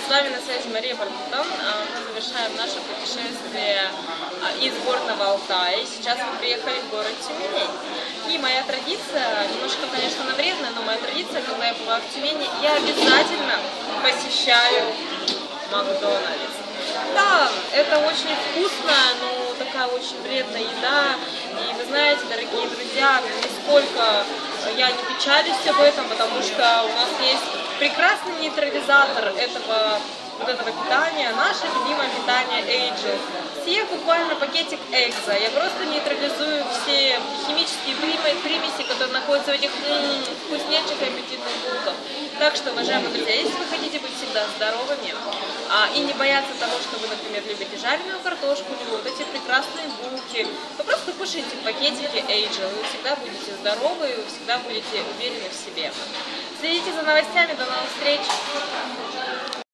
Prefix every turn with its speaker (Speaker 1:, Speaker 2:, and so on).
Speaker 1: С вами на связи Мария Барбутон. Мы завершаем наше путешествие из горного Алтая. Сейчас мы приехали в город Тюмень. И моя традиция, немножко, конечно, вредная, но моя традиция, когда я бываю в Тюмени, я обязательно посещаю Макдональдс. Да, это очень вкусная, но такая очень вредная еда. И вы знаете, дорогие друзья, нисколько я не печалюсь об этом, потому что у нас есть прекрасный нейтрализатор этого питания, наше любимое питание Angel. Съев буквально пакетик Экзо, я просто нейтрализую все химические примеси, которые находятся в этих вкуснейших и аппетитных булках. Так что, уважаемые друзья, если вы хотите быть всегда здоровыми и не бояться того, что вы, например, любите жареную картошку, вот эти прекрасные булки, вы просто кушайте пакетики Angel, вы всегда будете здоровы, вы всегда будете уверены в себе. Следите за новостями, до новых встреч!